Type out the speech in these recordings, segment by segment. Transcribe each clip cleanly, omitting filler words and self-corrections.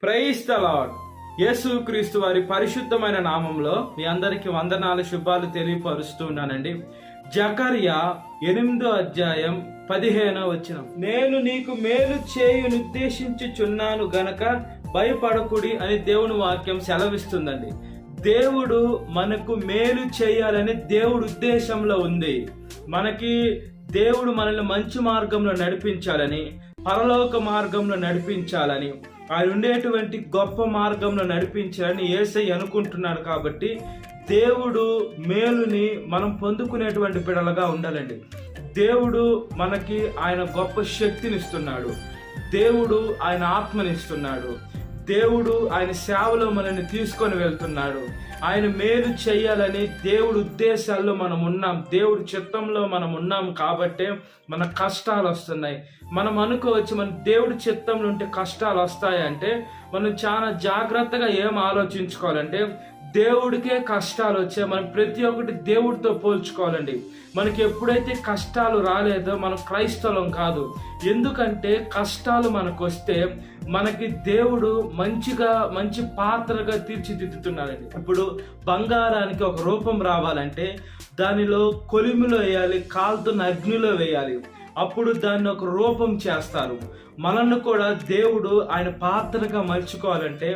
Praise the lord. యేసుక్రీస్తు వారి పరిశుద్ధమైన నామంలో మీ అందరికి వందనాలు, శుభాలు తెలియపరుస్తున్నానండి. జకర్యా 8వ అధ్యాయం 15వ వచనం, నేను నీకు మేలు చేయునుద్దేశించుచున్నాను గనక భయపడకుడి అని దేవుని వాక్యం సెలవిస్తుందండి. దేవుడు మనకు మేలు చేయాలని దేవుడి ఉద్దేశంలో ఉంది. దేవుడు మనల్ని మంచి మార్గంలో నడిపించాలని, పరలోక మార్గంలో నడిపించాలని, ఆయన ఉండేటువంటి గొప్ప మార్గంలో నడిపించాలని యేసయ్య అనుకుంటున్నాడు. కాబట్టి దేవుడు మేలుని మనం పొందుకునేటువంటి బిడ్డలుగా ఉండాలండి. దేవుడు మనకి ఆయన గొప్ప శక్తిని ఇస్తున్నాడు. దేవుడు ఆయన ఆత్మనిస్తున్నాడు. దేవుడు ఆయన సేవలో మనల్ని తీసుకొని వెళ్తున్నాడు. ఆయన మేలు చేయాలని దేవుడి ఉద్దేశాల్లో మనం ఉన్నాం, దేవుడి చిత్తంలో మనం ఉన్నాం. కాబట్టే మన కష్టాలు వస్తున్నాయి. మనం అనుకోవచ్చు, మన దేవుడి చిత్తంలో ఉంటే కష్టాలు వస్తాయంటే మనం చాలా జాగ్రత్తగా ఏం ఆలోచించుకోవాలంటే, దేవుడికే కష్టాలు వచ్చాయి, మనం ప్రతి ఒక్కటి దేవుడితో పోల్చుకోవాలండి. మనకి ఎప్పుడైతే కష్టాలు రాలేదో మనం క్రైస్తవం కాదు. ఎందుకంటే కష్టాలు మనకు వస్తే మనకి దేవుడు మంచి పాత్రగా తీర్చిదిద్దుతున్నాడండి. ఇప్పుడు బంగారానికి ఒక రూపం రావాలంటే దానిలో కొలిమిలో వేయాలి, కాలుతున్న అగ్నిలో వేయాలి, అప్పుడు దాన్ని ఒక రూపం చేస్తారు. మనల్ని కూడా దేవుడు ఆయన పాత్రగా మలుచుకోవాలంటే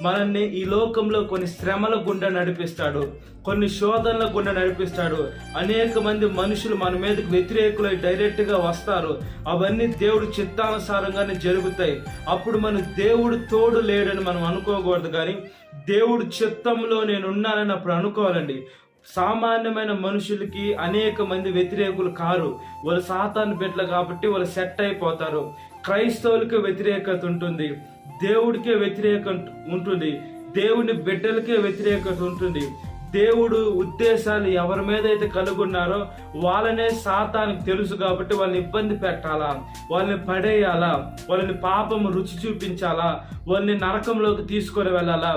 మనల్ని ఈ లోకంలో కొన్ని శ్రమల గుండా నడిపిస్తాడు, కొన్ని శోధనల గుండా నడిపిస్తాడు. అనేక మంది మనుషులు మన మీదకి వ్యతిరేకులై డైరెక్ట్గా వస్తారు. అవన్నీ దేవుడు చిత్తానుసారంగానే జరుగుతాయి. అప్పుడు మన దేవుడు తోడు లేడని మనం అనుకోకూడదు, కానీ దేవుడు చిత్తంలో నేను ఉన్నానని అప్పుడు అనుకోవాలండి. సామాన్యమైన మనుషులకి అనేక మంది వ్యతిరేకులు కారు, వాళ్ళు సాతాను బిడ్డలు కాబట్టి వాళ్ళు సెట్ అయిపోతారు. క్రైస్తవులకి వ్యతిరేకత ఉంటుంది, దేవుడికే వ్యతిరేకత ఉంటుంది, దేవుని బిడ్డలకే వ్యతిరేకత ఉంటుంది. దేవుడు ఉద్దేశాలు ఎవరి మీద అయితే కలుగున్నారో వాళ్ళనే సాతానికి తెలుసు. కాబట్టి వాళ్ళని ఇబ్బంది పెట్టాలా, వాళ్ళని పడేయాలా, వాళ్ళని పాపము రుచి చూపించాలా, వాళ్ళని నరకంలోకి తీసుకొని వెళ్ళాలా,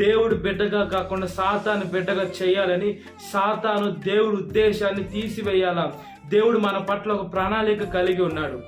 దేవుడు బిడ్డగా కాకుండా సాతాను బిడ్డగా చేయాలని సాతాను దేవుడి ఉద్దేశాన్ని తీసివేయాలా. దేవుడు మన పట్ల ఒక ప్రణాళిక కలిగి ఉన్నాడు.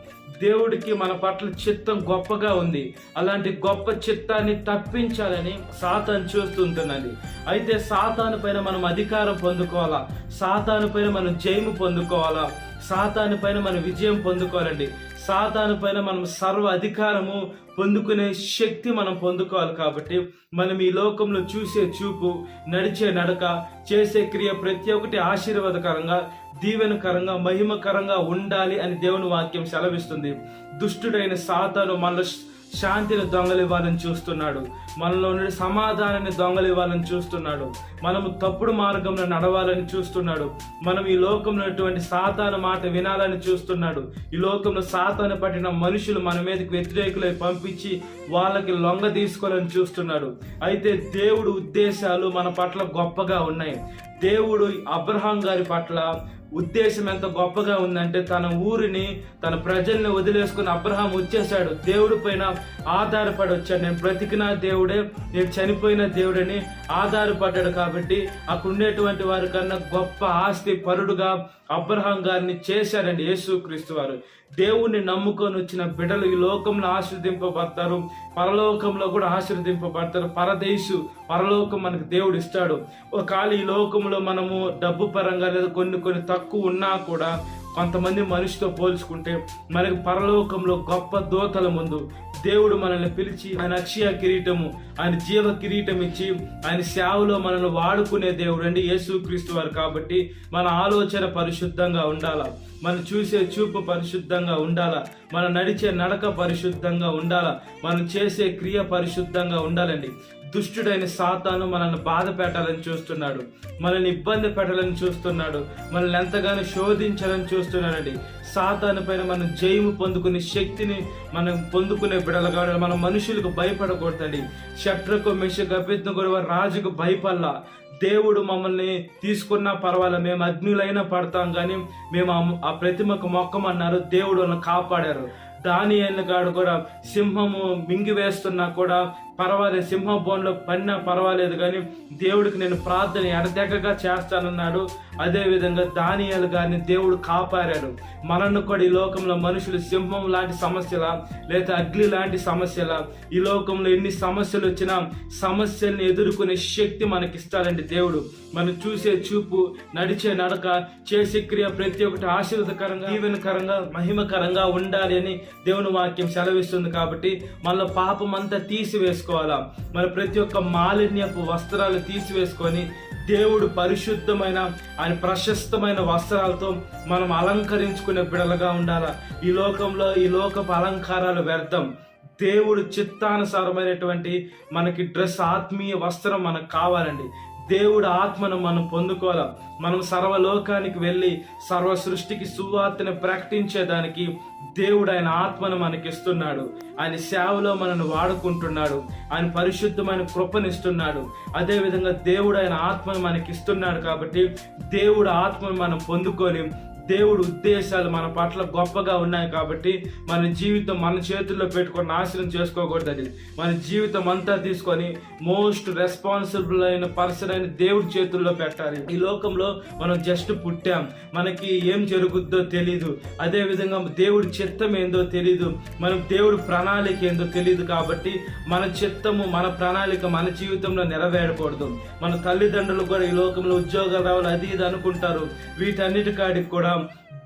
దేవుడికి మన పట్ల చిత్తం గొప్పగా ఉంది. అలాంటి గొప్ప చిత్తాన్ని తప్పించాలని సాతాను చూస్తుంటున్నది. అయితే సాతాను పైన మనం అధికారం పొందుకోవాలా, సాతాను పైన మనం జయము పొందుకోవాలా, సాతాను పైన మనం విజయం పొందుకోవాలండి. సాతాను పైన మనం సర్వ అధికారము పొందుకునే శక్తి మనం పొందుకోవాలి. కాబట్టి మనం ఈ లోకంలో చూసే చూపు, నడిచే నడక, చేసే క్రియ ప్రతి ఒక్కటి ఆశీర్వాదకరంగా, దీవెనకరంగా, మహిమకరంగా ఉండాలి అని దేవుని వాక్యం సెలవిస్తుంది. దుష్టుడైన సాతాను మనలో శాంతిని దొంగలివ్వాలని చూస్తున్నాడు, మనలో నుండి సమాధానాన్ని దొంగలివ్వాలని చూస్తున్నాడు, మనము తప్పుడు మార్గంలో నడవాలని చూస్తున్నాడు, మనం ఈ లోకంలో సాతాను మాట వినాలని చూస్తున్నాడు. ఈ లోకంలో సాతాను పట్టిన మనుషులు మన మీదకి వ్యతిరేకులై పంపించి వాళ్ళకి లొంగ తీసుకోవాలని చూస్తున్నాడు. అయితే దేవుడు ఉద్దేశాలు మన పట్ల గొప్పగా ఉన్నాయి. దేవుడు అబ్రహాం గారి పట్ల ఉద్దేశం ఎంత గొప్పగా ఉందంటే, తన ఊరిని, తన ప్రజల్ని వదిలేసుకుని అబ్రహాం వచ్చేసాడు. దేవుడి పైన ఆధారపడి వచ్చాడు. నేను బ్రతికిన దేవుడే, నేను చనిపోయిన దేవుడని ఆధారపడ్డాడు. కాబట్టి అక్కడ ఉండేటువంటి వారి కన్నా గొప్ప ఆస్తి పరుడుగా అబ్రహాం గారిని చేశాడండి యేసుక్రీస్తు వారు. దేవుణ్ణి నమ్ముకొని వచ్చిన బిడ్డలు ఈ లోకంలో ఆశీర్వదింపబడతారు, పరలోకంలో కూడా ఆశీర్వదింపబడతారు. పరలోకం మనకు దేవుడు ఇస్తాడు. ఒకవేళ ఈ లోకంలో మనము డబ్బు పరంగా లేదా కొన్ని తక్కువ ఉన్నా కూడా కొంతమంది మనిషితో పోల్చుకుంటే మనకి పరలోకంలో గొప్ప దూతల ముందు దేవుడు మనల్ని పిలిచి ఆయన అక్షయ కిరీటము, ఆయన జీవ కిరీటం ఇచ్చి ఆయన సేవలో మనల్ని వాడుకునే దేవుడు అండి యేసుక్రీస్తు వారు. కాబట్టి మన ఆలోచన పరిశుద్ధంగా ఉండాలా, మనం చూసే చూపు పరిశుద్ధంగా ఉండాలా, మనం నడిచే నడక పరిశుద్ధంగా ఉండాలా, మనం చేసే క్రియ పరిశుద్ధంగా ఉండాలండి. దుష్టుడైన సాతాను మనల్ని బాధ పెట్టాలని చూస్తున్నాడు, మనల్ని ఇబ్బంది పెట్టాలని చూస్తున్నాడు, మనల్ని ఎంతగానో శోధించాలని చూస్తున్నాడండి. సాతాను పైన మనం జయము పొందుకునే శక్తిని మనం పొందుకునే బిడ్డలుగా మనం మనుషులకు భయపడకూడదండి. శత్రుకు మెషకు అభ్యర్థన వారు రాజుకు భయపడలా. దేవుడు మమ్మల్ని తీసుకున్నా పర్వాలేదు, మేము అగ్నిలైనా పడతాం, కానీ మేము ఆ ప్రతిమకు మొక్కమన్నారు. దేవుడు వాళ్ళని కాపాడారు. దానియేలు గాడు కూడా సింహము మింగివేస్తున్నా కూడా పర్వాలేదు, సింహం బోన్లో పడినా పర్వాలేదు, కానీ దేవుడికి నేను ప్రార్థన ఎడతెగగా చేస్తానన్నాడు. అదేవిధంగా దానియేలు గారిని దేవుడు కాపాడాడు. మనను కూడా ఈ లోకంలో మనుషులు సింహం లాంటి సమస్యల లేదా అగ్ని లాంటి సమస్యల, ఈ లోకంలో ఎన్ని సమస్యలు వచ్చినా సమస్యల్ని ఎదుర్కొనే శక్తి మనకిస్తాడండి దేవుడు. మనం చూసే చూపు, నడిచే నడక, చేసే క్రియ ప్రతి ఒక్కటి ఆశీర్వదకరంగా, దీవెనకరంగా, మహిమకరంగా ఉండాలి అని దేవుని వాక్యం సెలవిస్తుంది. కాబట్టి మనలో పాపం అంతా తీసివేసుకోవాలా. మన ప్రతి ఒక్క మాలిన్యపు వస్త్రాలు తీసివేసుకొని దేవుడు పరిశుద్ధమైన ఆయన ప్రశస్తమైన వస్త్రాలతో మనం అలంకరించుకునే బిడలుగా ఉండాలా. ఈ లోకంలో ఈ లోకపు అలంకారాలు వ్యర్థం. దేవుడు చిత్తానుసారమైనటువంటి మనకి డ్రెస్, ఆత్మీయ వస్త్రం మనకు కావాలండి. దేవుడు ఆత్మను మనం పొందుకోవాలి. మనం సర్వలోకానికి వెళ్ళి సర్వ సృష్టికి సువార్తను ప్రకటించేదానికి దేవుడు ఆయన ఆత్మను మనకిస్తున్నాడు. ఆయన సేవలో మనల్ని వాడుకుంటున్నాడు. ఆయన పరిశుద్ధమైన కృపనిస్తున్నాడు. అదేవిధంగా దేవుడు ఆయన ఆత్మను మనకిస్తున్నాడు. కాబట్టి దేవుడు ఆత్మను మనం పొందుకొని, దేవుడు ఉద్దేశాలు మన పట్ల గొప్పగా ఉన్నాయి కాబట్టి మన జీవితం మన చేతుల్లో పెట్టుకొని నాశనం చేసుకోకూడదు. మన జీవితం అంతా తీసుకొని మోస్ట్ రెస్పాన్సిబుల్ అయిన పర్సన్ అయిన దేవుడి చేతుల్లో పెట్టాలి. ఈ లోకంలో మనం జస్ట్ పుట్టాం, మనకి ఏం జరుగుద్దో తెలీదు. అదేవిధంగా దేవుడి చిత్తం ఏందో తెలీదు, మనం దేవుడి ప్రణాళిక ఏందో తెలీదు. కాబట్టి మన చిత్తము, మన ప్రణాళిక మన జీవితంలో నెరవేరకూడదు. మన తల్లిదండ్రులు కూడా ఈ లోకంలో ఉద్యోగాలు రావాలి అది ఇది అనుకుంటారు. వీటన్నిటికాడికి కూడా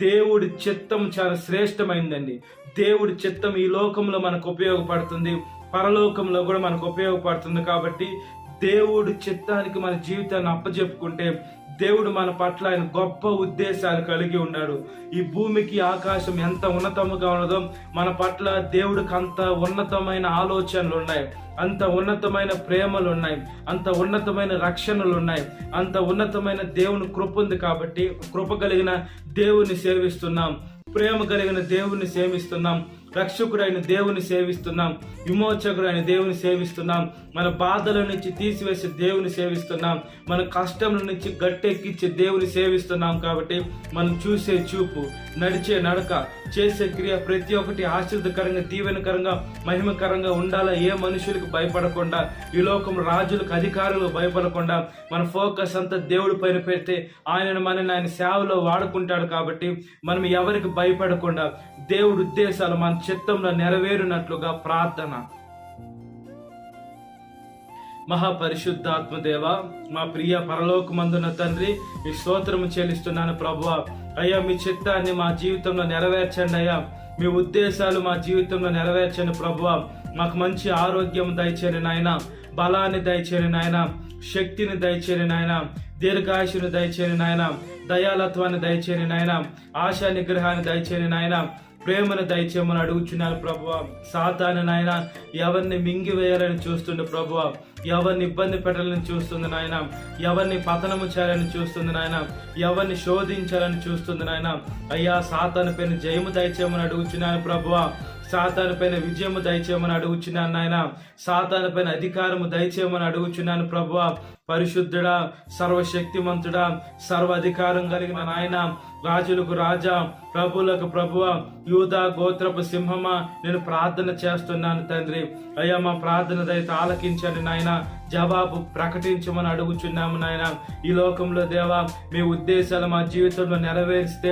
దేవుడి చిత్తం చాలా శ్రేష్టమైందండి. దేవుడి చిత్తం ఈ లోకంలో మనకు ఉపయోగపడుతుంది, పరలోకంలో కూడా మనకు ఉపయోగపడుతుంది. కాబట్టి దేవుడి చిత్తానికి మన జీవితాన్ని అప్పచెప్పుకుంటే దేవుడు మన పట్ల ఆయన గొప్ప ఉద్దేశాలు కలిగి ఉన్నాడు. ఈ భూమికి ఆకాశం ఎంత ఉన్నతముగా ఉన్నదో మన పట్ల దేవుడికి అంత ఉన్నతమైన ఆలోచనలు ఉన్నాయి, అంత ఉన్నతమైన ప్రేమలు ఉన్నాయి, అంత ఉన్నతమైన రక్షణలు ఉన్నాయి, అంత ఉన్నతమైన దేవుని కృప ఉంది. కాబట్టి కృప కలిగిన దేవుని సేవిస్తున్నాం, ప్రేమ కలిగిన దేవుని సేవిస్తున్నాం, రక్షకుడైన దేవుని సేవిస్తున్నాం, విమోచకుడైన దేవుని సేవిస్తున్నాం, మన బాధల నుంచి తీసివేసే దేవుని సేవిస్తున్నాం, మన కష్టముల నుంచి గట్టెక్కించే దేవుని సేవిస్తున్నాం. కాబట్టి మనం చూసే చూపు, నడిచే నడక, చేసే క్రియ ప్రతి ఒక్కటి ఆశీర్వదకరంగా, దీవెనకరంగా, మహిమకరంగా ఉండాలా. ఏ మనుషులకు భయపడకుండా, ఈ లోకం రాజులకు, అధికారులకు భయపడకుండా మన ఫోకస్ అంతా దేవుడి పైన పెడితే మనని ఆయన సేవలో వాడుకుంటాడు. కాబట్టి మనం ఎవరికి భయపడకుండా దేవుడి ఉద్దేశాలు మన చిత్తంలో నెరవేరునట్లుగా ప్రార్థన. మహాపరిశుద్ధాత్మదేవ, మా ప్రియ పరలోకమందున తండ్రి, మీ స్తోత్రము చెల్లిస్తున్నాను ప్రభువా. అయ్యా, మీ చిత్తాన్ని మా జీవితంలో నెరవేర్చండి అయ్యా. మీ ఉద్దేశాలు మా జీవితంలో నెరవేర్చండి ప్రభువా. మాకు మంచి ఆరోగ్యం దయచేయండి నాయన, బలాన్ని దయచేయండి నాయన, శక్తిని దయచేయండి నాయన, దీర్ఘాయుషుని దయచేయండి నాయన, దయాలత్వాన్ని దయచేయండి నాయన, ఆశా నిగ్రహాన్ని దయచేయండి నాయన, ప్రేమను దయచేయమని అడుగుచున్నాను ప్రభువా. సాతాను నాయన ఎవరిని మింగివేయాలని చూస్తుండే ప్రభువా, ఎవరిని ఇబ్బంది పెట్టాలని చూస్తుంది నాయన, ఎవరిని పతనము చేయాలని చూస్తుంది నాయన, ఎవరిని శోధించాలని చూస్తుంది నాయన. అయ్యా, సాతాను పైన జయము దయచేయమని అడుగుచున్నాను ప్రభువా. సాతాను పైన విజయము దయచేయమని అడుగుచున్నాను నాయన, సాతాను పైన అధికారము దయచేయమని అడుగుచున్నాను ప్రభువా. పరిశుద్ధుడా, సర్వశక్తిమంతుడా, సర్వ అధికారం కలిగిన నాయన, రాజులకు రాజా, ప్రభువులకు ప్రభువా, యూదా గోత్రపు సింహమా, నేను ప్రార్థన చేస్తున్నాను తండ్రి. అయ్యా, మా ప్రార్థన దయతో ఆలకించండి నాయన, జవాబు ప్రకటించమని అడుగుచున్నాము నాయన. ఈ లోకంలో దేవా, మీ ఉద్దేశాలు మా జీవితంలో నెరవేరిస్తే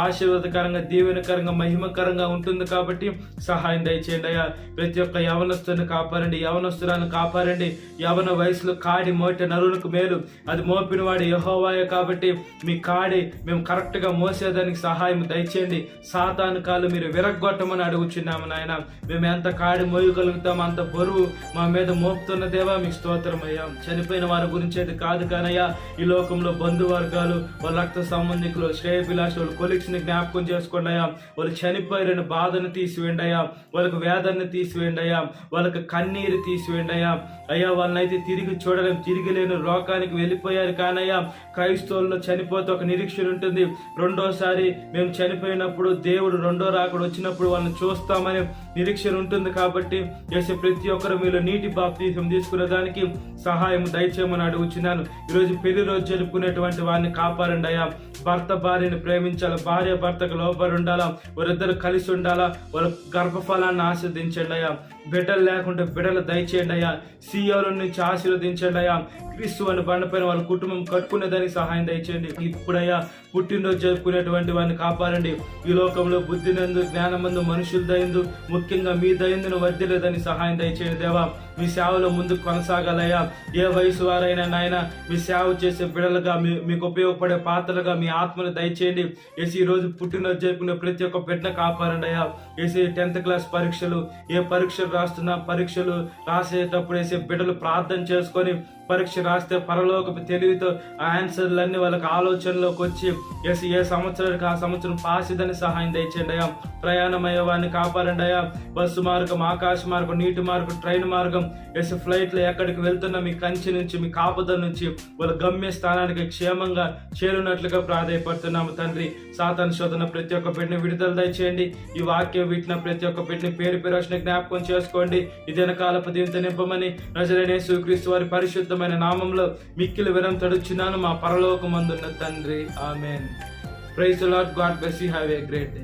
ఆశీర్వాదకరంగా, దీవెనకరంగా, మహిమకరంగా ఉంటుంది. కాబట్టి సహాయం దయచేయండి అయ్యా. ప్రతి ఒక్క యవనస్తుని కాపాడండి, యవనస్తురాలను కాపాడండి. యవన వయసులో కాడి మోట నరులకు మేలు, అది మోపిన వాడు యెహోవాయే. కాబట్టి మీ కాడి మేము కరెక్ట్ గా మోసేదానికి సహాయం దయచేయండి. సాతాను కాలు మీరు విరగ్గొట్టమని అడుగుచున్నాము నాయన. మేము ఎంత కాడి మోయగలుగుతాం అంత బరువు మా మీద మోపుతున్న దేవా, మీ స్తోత్రం అయ్యా. చనిపోయిన వారి గురించి అయితే కాదు కానయ్యా, ఈ లోకంలో బంధువర్గాలు, వాళ్ళ రక్త సంబంధికులు, శ్రేయభిలాష, వాళ్ళ కొలీగ్స్ ని జ్ఞాపకం చేసుకోండి అయ్యా. వాళ్ళు చనిపోయిన బాధను తీసివేయండి అయ్యా, వాళ్ళకు వేదనని తీసివేయండి అయ్యా, వాళ్ళకి కన్నీరు తీసివేయండి అయ్యా. అయ్యా, వాళ్ళనైతే తిరిగి చూడలేం, తిరిగి లేని లోకానికి వెళ్ళిపోయారు కానయ్యా. క్రైస్తవుల్లో చనిపోతే ఒక నిరీక్షణ ఉంటుంది. రెండోసారి మేము చనిపోయినప్పుడు దేవుడు రెండో రాకడ వచ్చినప్పుడు వాళ్ళని చూస్తామని నిరీక్షణ ఉంటుంది కాబట్టి యేసు ప్రతి ఒక్కరు మీలో నీటి బాప్తీసం తీసుకునే దానికి సహాయం దయచేయమని అడుగుచున్నాను. ఈరోజు పెళ్లి రోజు జరుపుకునేటువంటి వారిని కాపాడండి అయ్యా. భర్త భార్యను ప్రేమించాలా, భార్య భర్తకు లోబడి ఉండాలా, వారిద్దరు కలిసి ఉండాలా, వాళ్ళ గర్భఫలాన్ని ఆస్వాదించండి అయ్యా. బిడ్డలు లేకుంటే బిడ్డలు దయచేయండి అయ్యా. సీఎల నుంచి ఆశీర్వదించండి అయ్యా. క్రీస్తు అని బండపైన వాళ్ళ కుటుంబం కట్టుకునేదానికి సహాయం దయచేయండి. ఇప్పుడయ్యా పుట్టినరోజు జరుపుకునేటువంటి వారిని కాపాడండి. ఈ లోకంలో బుద్ధినందు, జ్ఞానమందు, మనుషుల దయందు, ముఖ్యంగా మీ దయందును వర్ధిల్లేదని సహాయం దయచేయండి దేవా. మీ సేవలో ముందుకు కొనసాగాలయ్యా. ఏ వయసు వారైనా నాయన మీ సేవ చేసే బిడ్డలుగా, మీకు ఉపయోగపడే పాత్రలుగా మీ ఆత్మను దయచేయండి. ఏసీ ఈ రోజు పుట్టినరోజు జరుపుకునే ప్రతి ఒక్క బిడ్డను కాపాడండి అయ్యా. ఏసీ 10th క్లాస్ పరీక్షలు, ఏ పరీక్షలు రాస్తున్నా పరీక్షలు రాసేటప్పుడు వేసే బిడ్డలు ప్రార్థన చేసుకొని పరీక్ష రాస్తే పరలోకపు తెలివితో ఆ ఆన్సర్లన్నీ వాళ్ళకి ఆలోచనలోకి వచ్చి ఏ సంవత్సరానికి ఆ సంవత్సరం పాసిదని సహాయం దయచేయండి అయ్యా. ప్రయాణం అయ్యేవాడిని కాపాడండి అయ్యా. బస్సు మార్గం, ఆకాశ మార్గం, నీటి మార్గం, ట్రైన్ మార్గం, ఫ్లైట్లో ఎక్కడికి వెళ్తున్నా మీ కంచి నుంచి, మీ కాపుదల నుంచి వాళ్ళ గమ్య స్థానానికి క్షేమంగా చేరునట్లుగా ప్రాధాయపడుతున్నాము తండ్రి. సాతాను శోధన ప్రతి ఒక్క బిడ్డని విడుదల దయచేయండి. ఈ వాక్యం వింటున్న ప్రతి ఒక్క బిడ్డని పేరు పేరు జ్ఞాపకం చేసుకోండి. ఇదే కాలపు దీంతో నింపమని నజరేయుడైన యేసుక్రీస్తు వారి పరిశుద్ధమైన నామంలో మిక్కిలి విరం తడుచున్నాను మా పరలోకమందున్న తండ్రి. ఆమేన్. Praise the Lord. God bless you. Have a great day.